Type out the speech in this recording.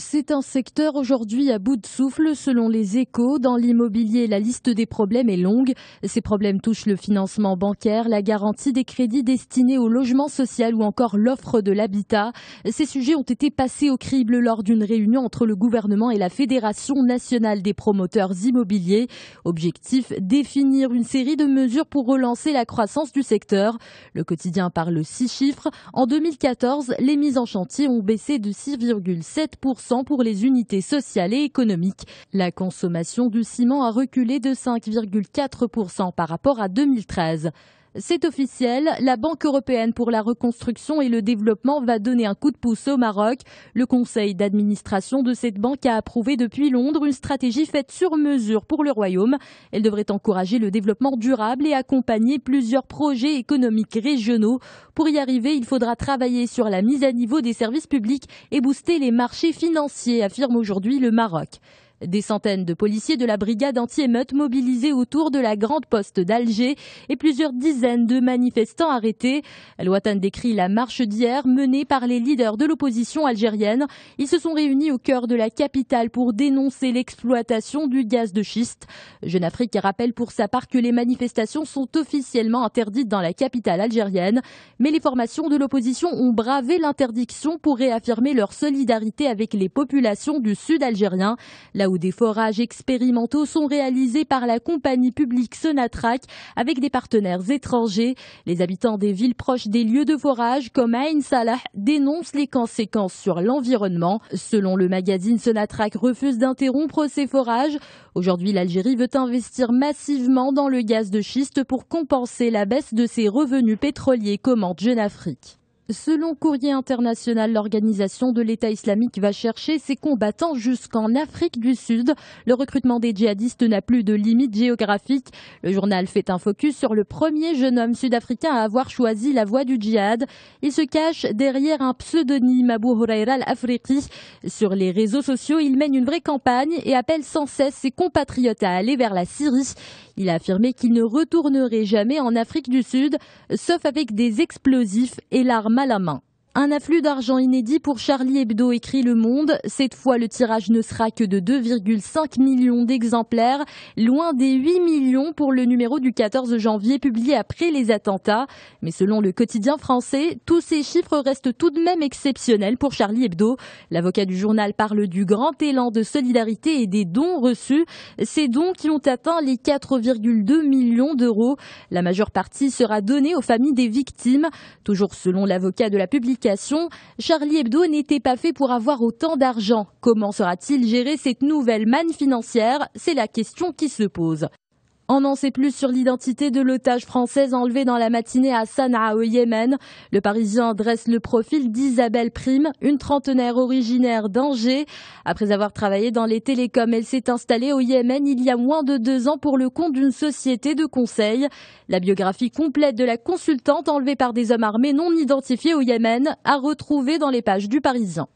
C'est un secteur aujourd'hui à bout de souffle selon les Échos. Dans l'immobilier, la liste des problèmes est longue. Ces problèmes touchent le financement bancaire, la garantie des crédits destinés au logement social ou encore l'offre de l'habitat. Ces sujets ont été passés au crible lors d'une réunion entre le gouvernement et la Fédération nationale des promoteurs immobiliers. Objectif, définir une série de mesures pour relancer la croissance du secteur. Le quotidien parle 6 chiffres. En 2014, les mises en chantier ont baissé de 6,7% pour les unités sociales et économiques. La consommation du ciment a reculé de 5,4% par rapport à 2013. C'est officiel, la Banque européenne pour la reconstruction et le développement va donner un coup de pouce au Maroc. Le conseil d'administration de cette banque a approuvé depuis Londres une stratégie faite sur mesure pour le Royaume. Elle devrait encourager le développement durable et accompagner plusieurs projets économiques régionaux. Pour y arriver, il faudra travailler sur la mise à niveau des services publics et booster les marchés financiers, affirme aujourd'hui le Maroc. Des centaines de policiers de la brigade anti-émeute mobilisés autour de la grande poste d'Alger et plusieurs dizaines de manifestants arrêtés. Al-Watan décrit la marche d'hier menée par les leaders de l'opposition algérienne. Ils se sont réunis au cœur de la capitale pour dénoncer l'exploitation du gaz de schiste. Jeune Afrique rappelle pour sa part que les manifestations sont officiellement interdites dans la capitale algérienne. Mais les formations de l'opposition ont bravé l'interdiction pour réaffirmer leur solidarité avec les populations du sud algérien. Là où des forages expérimentaux sont réalisés par la compagnie publique Sonatrach avec des partenaires étrangers. Les habitants des villes proches des lieux de forage comme Ain Salah dénoncent les conséquences sur l'environnement. Selon le magazine, Sonatrach refuse d'interrompre ces forages. Aujourd'hui, l'Algérie veut investir massivement dans le gaz de schiste pour compenser la baisse de ses revenus pétroliers, commente Jeune Afrique. Selon Courrier International, l'organisation de l'État islamique va chercher ses combattants jusqu'en Afrique du Sud. Le recrutement des djihadistes n'a plus de limite géographique. Le journal fait un focus sur le premier jeune homme sud-africain à avoir choisi la voie du djihad. Il se cache derrière un pseudonyme, Abu Huraira al-Afriqi. Sur les réseaux sociaux, il mène une vraie campagne et appelle sans cesse ses compatriotes à aller vers la Syrie. Il a affirmé qu'il ne retournerait jamais en Afrique du Sud, sauf avec des explosifs et l'arme à la main. Un afflux d'argent inédit pour Charlie Hebdo, écrit Le Monde. Cette fois, le tirage ne sera que de 2,5 millions d'exemplaires, loin des 8 millions pour le numéro du 14 janvier publié après les attentats. Mais selon le quotidien français, tous ces chiffres restent tout de même exceptionnels pour Charlie Hebdo. L'avocat du journal parle du grand élan de solidarité et des dons reçus. Ces dons qui ont atteint les 4,2 millions d'euros. La majeure partie sera donnée aux familles des victimes. Toujours selon l'avocat de la publication, Charlie Hebdo n'était pas fait pour avoir autant d'argent. Comment sera-t-il géré cette nouvelle manne financière? C'est la question qui se pose. On en sait plus sur l'identité de l'otage française enlevée dans la matinée à Sanaa au Yémen. Le Parisien dresse le profil d'Isabelle Prime, une trentenaire originaire d'Angers. Après avoir travaillé dans les télécoms, elle s'est installée au Yémen il y a moins de 2 ans pour le compte d'une société de conseil. La biographie complète de la consultante enlevée par des hommes armés non identifiés au Yémen à retrouver dans les pages du Parisien.